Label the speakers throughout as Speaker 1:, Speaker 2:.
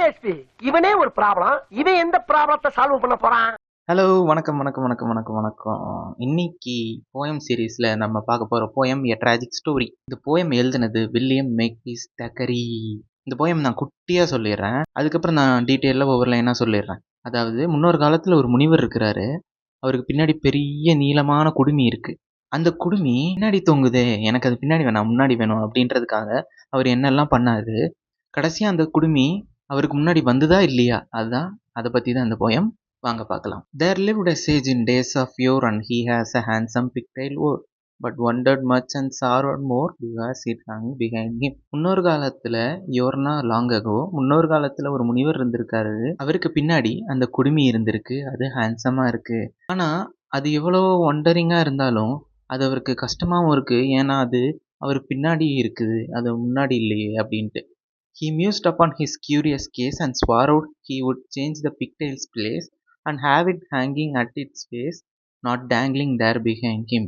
Speaker 1: DSP இவனே ஒரு problem. இவன் எந்த ப்ராப்ளத்தை சால்வ் பண்ண போறான்?
Speaker 2: ஹலோ வணக்கம் வணக்கம் வணக்கம் வணக்கம் வணக்கம். இன்னைக்கு போயம் சீரீஸில் நம்ம பார்க்க போகிற போயம் எ ட்ராஜிக் ஸ்டோரி. இந்த போயம் எழுதுனது வில்லியம் மேக்பீஸ் தக்கரி. இந்த போயம் நான் குட்டியாக சொல்லிடுறேன், அதுக்கப்புறம் நான் டீட்டெயிலாக ஒவ்வொரு லைனாக சொல்லிடுறேன். அதாவது முன்னொரு காலத்தில் ஒரு முனிவர் இருக்கிறாரு. அவருக்கு பின்னாடி பெரிய நீளமான குடுமி இருக்கு. அந்த குடுமி பின்னாடி தொங்குதே, எனக்கு அது பின்னாடி வேணாம் முன்னாடி வேணும் அப்படின்றதுக்காக அவர் என்னெல்லாம் பண்ணாரு. கடைசியாக அந்த குடுமி அவருக்கு முன்னாடி வந்துதா இல்லையா, அதுதான் அதை பற்றி தான் இந்த போயம். வாங்க பார்க்கலாம். There lived a sage in days of yore, and he has a handsome pigtail wore, but wondered much and sorrowed more because it hung behind him. முன்னொரு காலத்துல, யோர்னா லாங் அகோ, முன்னொரு காலத்துல ஒரு முனிவர் இருந்திருக்காரு. அவருக்கு பின்னாடி அந்த குடுமி இருந்திருக்கு. அது ஹேண்ட்ஸமா இருக்கு. ஆனா அது எவ்வளவு ஒண்டரிங்கா இருந்தாலும் அது அவருக்கு கஷ்டமாவும் இருக்கு. ஏன்னா அது அவருக்கு பின்னாடி இருக்குது, அது முன்னாடி இல்லையே அப்படின்ட்டு. He mused upon his curious case and swore he would change the pigtail's place and have it hanging at its face, not dangling there behind him.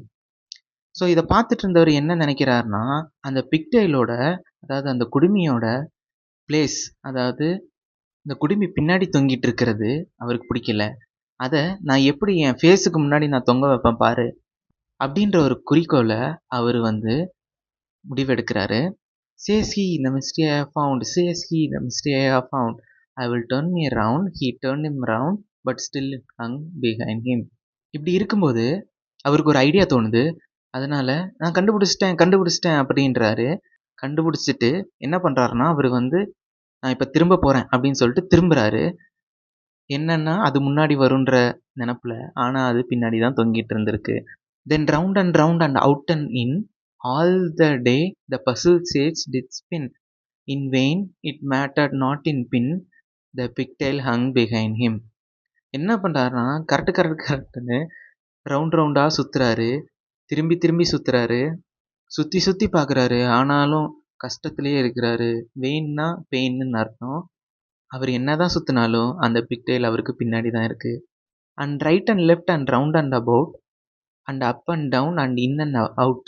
Speaker 2: So இதை பார்த்துட்டு இருந்தவர் என்ன நினைக்கிறாருன்னா, அந்த பிக்டெயிலோட, அதாவது அந்த குடுமியோட பிளேஸ், அதாவது இந்த குடுமி பின்னாடி தொங்கிட்டு இருக்கிறது அவருக்கு பிடிக்கல. அதை நான் எப்படி என் ஃபேஸுக்கு முன்னாடி நான் தொங்க வைப்பேன் பாரு அப்படின்ற ஒரு குறிக்கோளை அவர் முடிவெடுக்கிறாரு. Says he, the mystery I have found. Says he, the mystery I have found. I will turn me around. He turned him round, but still it hung behind him. இப்படி இருக்கும்போது அவருக்கு ஒரு ஐடியா தோணுது. அதனால நான் கண்டுபிடிச்சிட்டேன் அப்படின்றாரு. கண்டுபிடிச்சிட்டு என்ன பண்ணுறாருன்னா, அவர் நான் இப்போ திரும்ப போகிறேன் அப்படின்னு சொல்லிட்டு திரும்புகிறாரு. என்னன்னா அது முன்னாடி வருன்ற நினப்பில், ஆனால் அது பின்னாடி தான் தொங்கிட்டு இருந்திருக்கு. Then round and out and in, all the day the puzzled sage did spin. In vain it mattered not in pin, the pigtail hung behind him. என்ன பண்ணுறாருன்னா, கரெக்டுன்னு ரவுண்டாக சுற்றுறாரு, திரும்பி சுற்றுறாரு, சுற்றி பார்க்குறாரு. ஆனாலும் கஷ்டத்துலேயே இருக்கிறாரு. வெயின்னா பெயின்னு அர்த்தம். அவர் என்ன தான் சுற்றினாலும் அந்த பிக்டெயில் அவருக்கு பின்னாடி தான் இருக்குது. And right and left and round and about and up and down and in and out.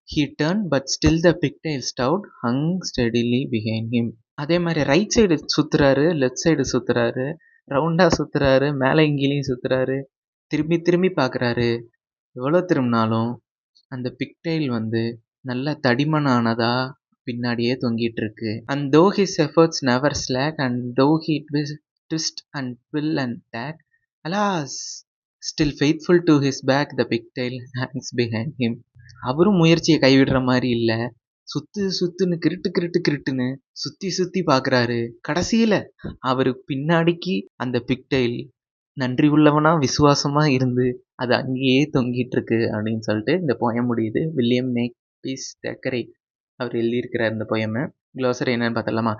Speaker 2: He turned, but still the pigtail stout hung steadily behind him. அதே மாதிரி ரைட் சைடு சுற்றுறாரு, லெஃப்ட் சைடு சுற்றுறாரு, ரவுண்டாக சுற்றுறாரு, மேலே இங்கேயும் சுற்றுறாரு, திரும்பி பார்க்குறாரு. எவ்வளோ திரும்பினாலும் அந்த பிக்டெயில் நல்ல தடிமனானதா பின்னாடியே தொங்கிட்டு இருக்கு. And though his efforts never slack, and though he twist and twill and tack, alas, still faithful to his back, the pigtail hangs behind him. அவரும் முயற்சியை கைவிடுற மாதிரி இல்லை. சுத்துன்னு கிருட்டுன்னு சுத்தி பார்க்குறாரு. கடைசியில் அவரு பின்னாடிக்கு அந்த பிக்டெயில் நன்றி உள்ளவனா விசுவாசமா இருந்து அது அங்கேயே தொங்கிட்டு இருக்கு அப்படின்னு சொல்லிட்டு இந்த போயம் முடியுது. வில்லியம் மேக்பீஸ் தக்கரை அவர் எழுதியிருக்கிறார் இந்த போயமை. க்ளோசரி என்னன்னு பார்த்தலாமா?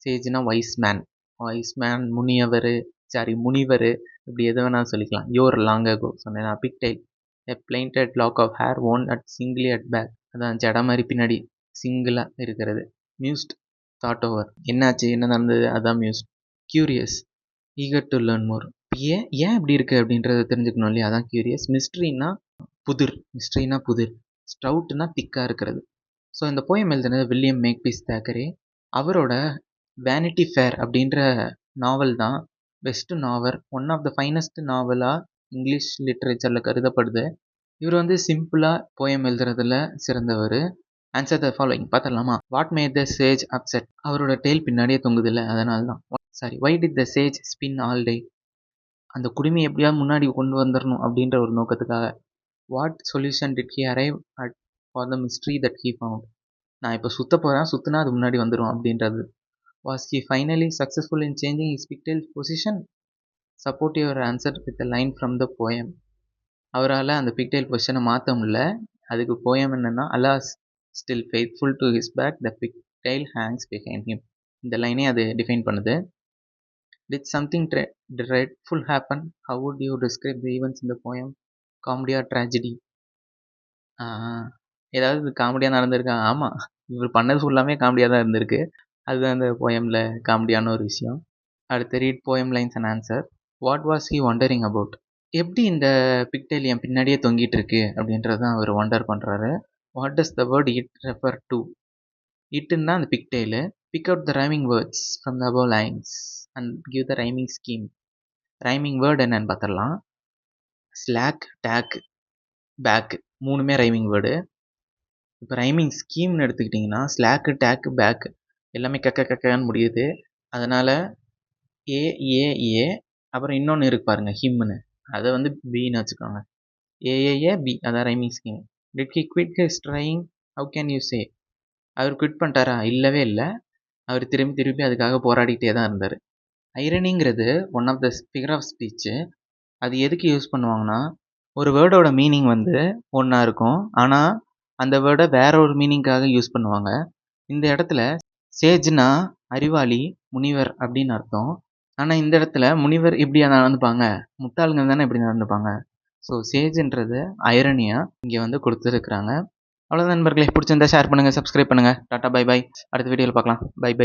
Speaker 2: சேஜ்னா வைஸ் மேன், முனிவர், இப்படி எது வேணாலும் சொல்லிக்கலாம். யோர் லாங் அகோ சொன்னேன். Pigtail, a plaited lock of hair worn at singly at back, அதான் ஜட மாதிரி பின்னாடி சிங்கிளாக இருக்கிறது. மியூஸ்ட், தாட் ஓவர், என்னாச்சு என்ன நடந்தது, அதான் mused. Curious, eager to learn more, ஏன் இப்படி இருக்குது அப்படின்றத தெரிஞ்சுக்கணும் இல்லையா, அதான் கியூரியஸ். மிஸ்ட்ரினா புதிர், ஸ்டவுட்னா திக்காக இருக்கிறது. ஸோ இந்த போயம் எழுதுனது வில்லியம் மேக்பீஸ் தாக்கரே. அவரோட வேனிட்டி ஃபேர் அப்படின்ற நாவல் தான் பெஸ்ட் நாவல், ஒன் ஆஃப் த ஃபைனஸ்ட் நாவலாக இங்கிலீஷ் லிட்ரேச்சரில் கருதப்படுது. இவர் சிம்பிளாக போயம் எழுதுறதுல சிறந்தவர். ஆன்சர் த ஃபாலோயிங் பார்த்துடலாமா? What made the sage upset, அவரோட டெய்ல் பின்னாடியே தொங்குதில்ல அதனால தான். Why did the sage spin all day, அந்த குடுமி எப்படியாவது முன்னாடி கொண்டு வந்துடணும் அப்படின்ற ஒரு நோக்கத்துக்காக. What solution did he arrive at for the mystery that he found, நான் இப்போ சுற்றினா அது முன்னாடி வந்துடும் அப்படின்றது. Was he finally successful in changing his pigtail position? Support your answer with a line from the poem. அவரால் அந்த பிக்டெயில் பொசிஷனை மாற்ற முடியல. அதுக்கு போயம் என்னன்னா, alas, still faithful to his back, the pigtail hangs behind him. இந்த லைனே அது டிஃபைன் பண்ணுது. Did something dreadful happen? How would you describe the events in the poem? Comedy or tragedy? ஏதாவது காமெடியாக நடந்திருக்கா? ஆமாம், இவர் பண்ணது ஃபுல்லாமே காமெடியாக தான் இருந்திருக்கு. அதுதான் அந்த போயமில் காமெடியான ஒரு விஷயம். அடுத்து read poem lines and answer. What was he wondering about, எப்படி இந்த பிக்டெயில் என் பின்னாடியே தொங்கிட்டு இருக்கு அப்படின்றது தான் அவர் ஒண்டர் பண்ணுறாரு. What does the word it refer to, இட்டுன்னா அந்த pigtail, pick out the rhyming words from the above lines and give the rhyming scheme. Rhyming word என்னன்னு பார்த்துடலாம். ஸ்லாக், டேக், பேக் மூணுமே ரைமிங் வேர்டு. இப்போ ரைமிங் ஸ்கீம்னு எடுத்துக்கிட்டிங்கன்னா slack, டேக்கு, back எல்லாமே கக்கன்னு முடியுது. அதனால் ஏ ஏ ஏ அப்புறம் இன்னொன்று இருக்கு பாருங்க ஹிம்னு, அதை வந்து பின்னு வச்சுக்கோங்க. ஏஏஏ பி, அதான் rhyming scheme. Did he quit his trying? How can you say? அவர் குவிட் பண்ணிட்டாரா? இல்லவே இல்லை. அவர் திருப்பி அதுக்காக போராடிட்டே தான் இருந்தார். ஐரனிங்கிறது one of the figure of speech. அது எதுக்கு யூஸ் பண்ணுவாங்கன்னா, ஒரு வேர்டோட மீனிங் வந்து ஒன்றா இருக்கும், ஆனால் அந்த வேர்டை வேற ஒரு மீனிங்காக யூஸ் பண்ணுவாங்க. இந்த இடத்துல சேஜ்னா அறிவாளி, முனிவர் அப்படின்னு அர்த்தம். ஆனால் இந்த இடத்துல முனிவர் இப்படி நடந்துப்பாங்க, முட்டாளுங்க தானே இப்படி நடந்துப்பாங்க. ஸோ சேஜ்ன்றது ஐரனியாக இங்கே வந்து கொடுத்துருக்குறாங்க. அவ்வளோதான் நண்பர்களே. பிடிச்சிருந்தா ஷேர் பண்ணுங்கள், சப்ஸ்கிரைப் பண்ணுங்கள். Tata bye bye. அடுத்த வீடியோவில் பார்க்கலாம். Bye by.